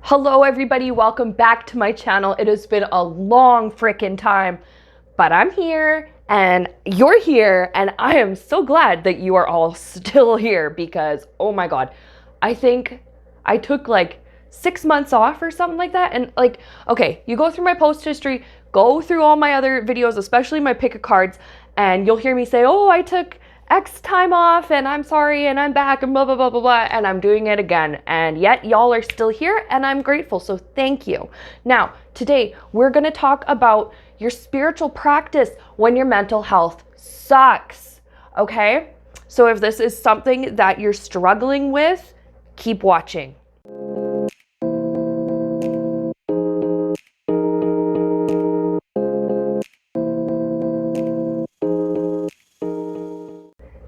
Hello everybody, welcome back to my channel. It has been a long freaking time, but I'm here and you're here and I am so glad that you are all still here because oh my god, I think I took like 6 months off or something like that. And like, okay, you go through my post history, go through all my other videos, especially my pick of cards, and you'll hear me say, oh, I took X time off and I'm sorry and I'm back and blah, blah, blah, blah, blah, and I'm doing it again. And yet y'all are still here and I'm grateful. So thank you. Now, today we're going to talk about your spiritual practice when your mental health sucks. Okay? So if this is something that you're struggling with, keep watching.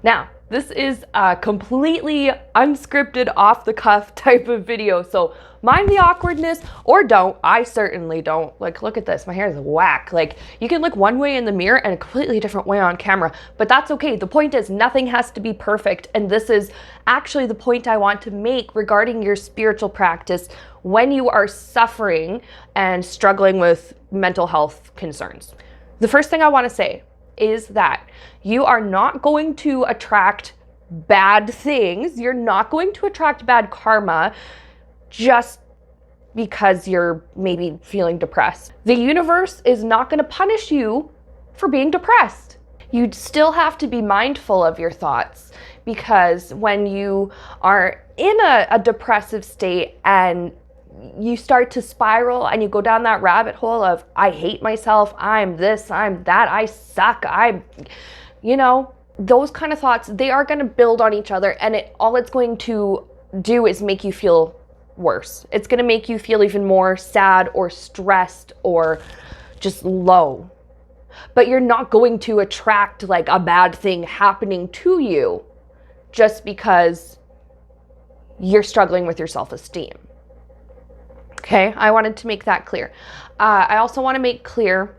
Now, this is a completely unscripted, off-the-cuff type of video, so mind the awkwardness, or don't. I certainly don't. Like, look at this. My hair is whack. Like, you can look one way in the mirror and a completely different way on camera, but that's okay. The point is, nothing has to be perfect, and this is actually the point I want to make regarding your spiritual practice when you are suffering and struggling with mental health concerns. The first thing I want to say is that you are not going to attract bad things. You're not going to attract bad karma just because you're maybe feeling depressed. The universe is not going to punish you for being depressed. You still have to be mindful of your thoughts, because when you are in a depressive state and you start to spiral and you go down that rabbit hole of, I hate myself, I'm this, I'm that, I suck, those kind of thoughts, they are going to build on each other, and all it's going to do is make you feel worse. It's going to make you feel even more sad or stressed or just low. But you're not going to attract like a bad thing happening to you just because you're struggling with your self-esteem. Okay, I wanted to make that clear. I also want to make clear,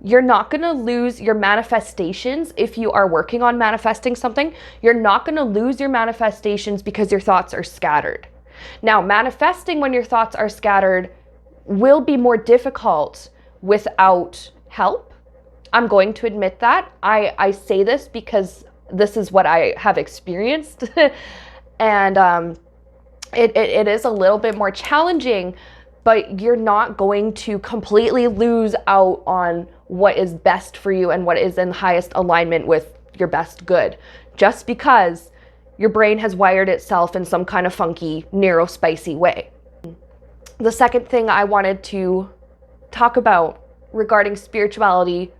you're not going to lose your manifestations if you are working on manifesting something. You're not going to lose your manifestations because your thoughts are scattered. Now, manifesting when your thoughts are scattered will be more difficult without help. I'm going to admit that. I say this because this is what I have experienced. And It is a little bit more challenging, but you're not going to completely lose out on what is best for you and what is in highest alignment with your best good, just because your brain has wired itself in some kind of funky, neurospicy way. The second thing I wanted to talk about regarding spirituality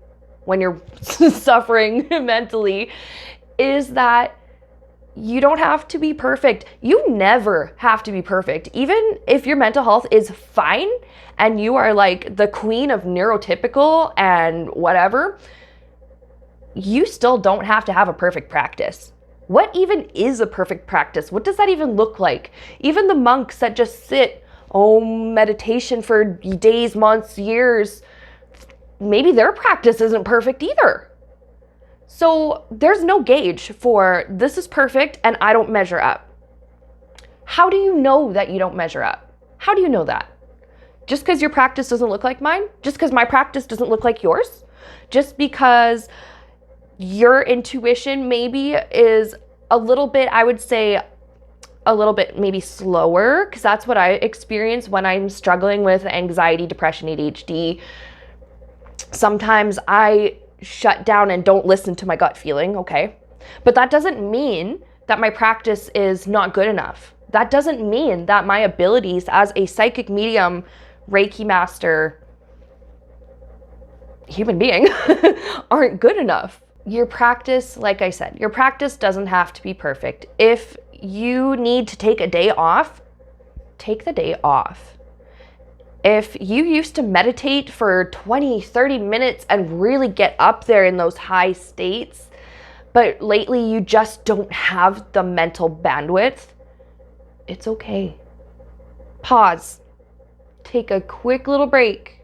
when you're suffering mentally is that you don't have to be perfect. You never have to be perfect. Even if your mental health is fine and you are like the queen of neurotypical and whatever, you still don't have to have a perfect practice. What even is a perfect practice? What does that even look like? Even the monks that just sit, meditation for days, months, years, maybe their practice isn't perfect either. So there's no gauge for this is perfect and I don't measure up. How do you know that you don't measure up? How do you know that? Just because your practice doesn't look like mine? Just because my practice doesn't look like yours? Just because your intuition maybe is a little bit, I would say, a little bit maybe slower, because that's what I experience when I'm struggling with anxiety, depression, ADHD. Sometimes I shut down and don't listen to my gut feeling, okay? But that doesn't mean that my practice is not good enough. That doesn't mean that my abilities as a psychic medium, Reiki master, human being aren't good enough. Your practice, like I said, your practice doesn't have to be perfect. If you need to take a day off, take the day off. If you used to meditate for 20, 30 minutes and really get up there in those high states, but lately you just don't have the mental bandwidth, it's okay. Pause. Take a quick little break.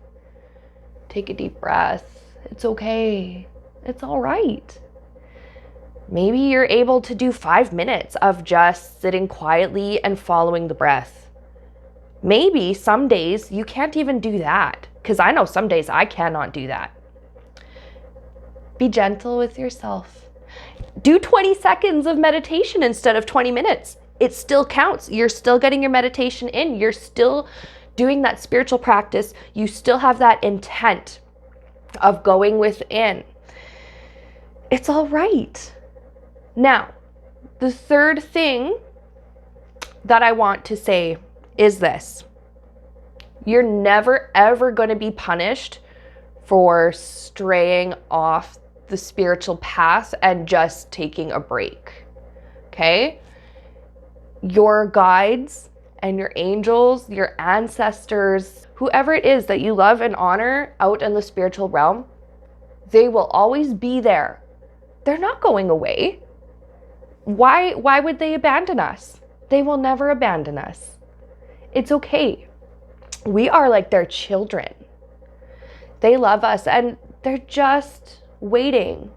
Take a deep breath. It's okay. It's all right. Maybe you're able to do 5 minutes of just sitting quietly and following the breath. Maybe some days you can't even do that, because I know some days I cannot do that. Be gentle with yourself. Do 20 seconds of meditation instead of 20 minutes. It still counts. You're still getting your meditation in. You're still doing that spiritual practice. You still have that intent of going within. It's all right. Now, the third thing that I want to say is this. You're never, ever going to be punished for straying off the spiritual path and just taking a break. Okay? Your guides and your angels, your ancestors, whoever it is that you love and honor out in the spiritual realm, they will always be there. They're not going away. Why would they abandon us? They will never abandon us. It's okay. We are like their children. They love us and they're just waiting.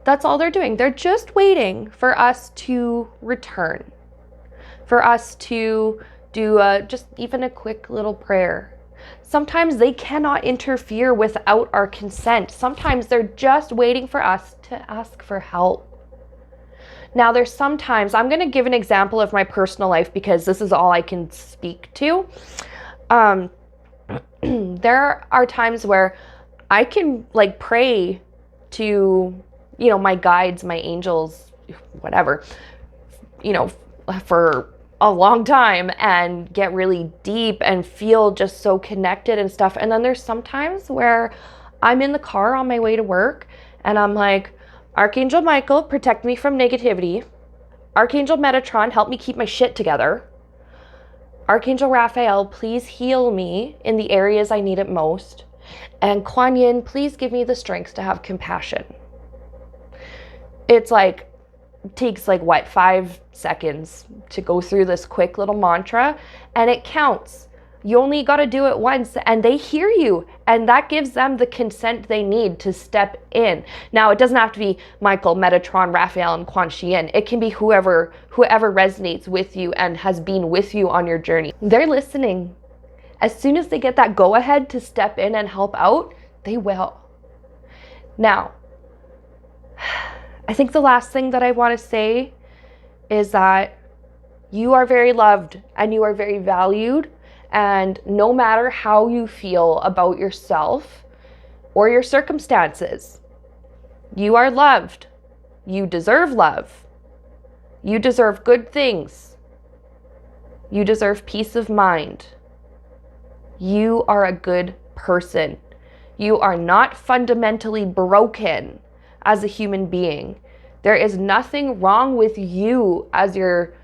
That's all they're doing. They're just waiting for us to return, for us to do just even a quick little prayer. Sometimes they cannot interfere without our consent. Sometimes they're just waiting for us to ask for help. Now, there's sometimes, I'm going to give an example of my personal life because this is all I can speak to. There are times where I can like pray to, my guides, my angels, whatever, for a long time and get really deep and feel just so connected and stuff. And then there's sometimes where I'm in the car on my way to work and I'm like, Archangel Michael, protect me from negativity. Archangel Metatron, help me keep my shit together. Archangel Raphael, please heal me in the areas I need it most. And Kuan Yin, please give me the strength to have compassion. It's like, takes 5 seconds to go through this quick little mantra, and it counts. You only got to do it once and they hear you, and that gives them the consent they need to step in. Now, it doesn't have to be Michael, Metatron, Raphael, and Kuan Yin. It can be whoever resonates with you and has been with you on your journey. They're listening. As soon as they get that go ahead to step in and help out, they will. Now, I think the last thing that I want to say is that you are very loved and you are very valued. And no matter how you feel about yourself or your circumstances, you are loved. You deserve love. You deserve good things. You deserve peace of mind. You are a good person. You are not fundamentally broken as a human being. There is nothing wrong with you as your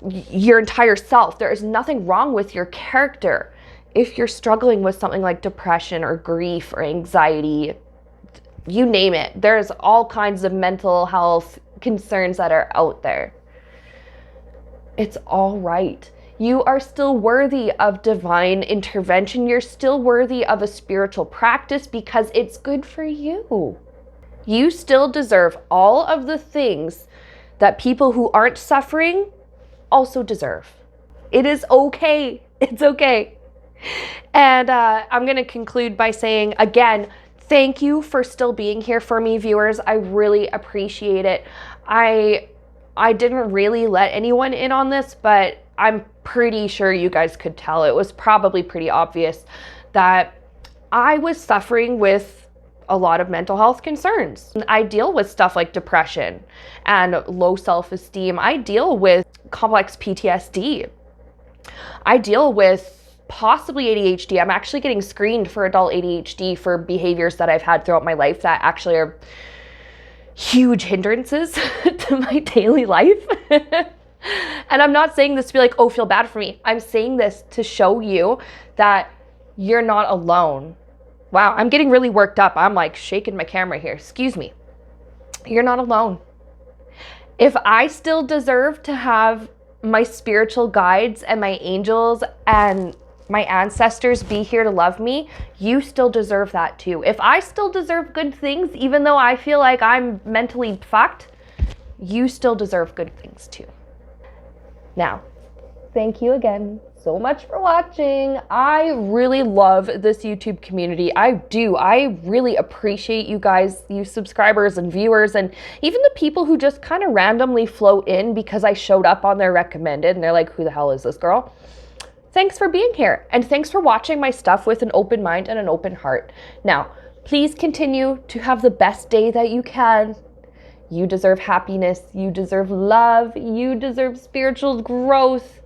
entire self. There is nothing wrong with your character. If you're struggling with something like depression or grief or anxiety, you name it, there's all kinds of mental health concerns that are out there. It's all right. You are still worthy of divine intervention. You're still worthy of a spiritual practice because it's good for you. You still deserve all of the things that people who aren't suffering also deserve. It is okay. It's okay. And I'm going to conclude by saying, again, thank you for still being here for me, viewers. I really appreciate it. I didn't really let anyone in on this, but I'm pretty sure you guys could tell. It was probably pretty obvious that I was suffering with a lot of mental health concerns. I deal with stuff like depression and low self-esteem. I deal with complex PTSD. I deal with possibly ADHD. I'm actually getting screened for adult ADHD for behaviors that I've had throughout my life that actually are huge hindrances to my daily life. And I'm not saying this to be like, oh, feel bad for me. I'm saying this to show you that you're not alone. Wow, I'm getting really worked up. I'm like shaking my camera here. Excuse me. You're not alone. If I still deserve to have my spiritual guides and my angels and my ancestors be here to love me, you still deserve that too. If I still deserve good things, even though I feel like I'm mentally fucked, you still deserve good things too. Now, thank you again so much for watching. I really love this YouTube community. I do. I really appreciate you guys, you subscribers and viewers, and even the people who just kind of randomly float in because I showed up on their recommended and they're like, who the hell is this girl? Thanks for being here, and thanks for watching my stuff with an open mind and an open heart. Now, please continue to have the best day that you can. You deserve happiness. You deserve love. You deserve spiritual growth.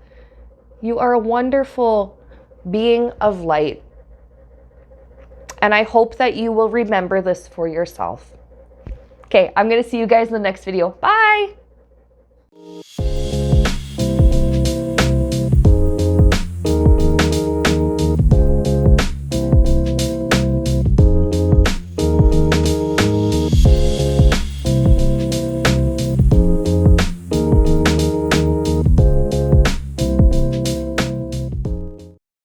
You are a wonderful being of light. And I hope that you will remember this for yourself. Okay, I'm going to see you guys in the next video. Bye!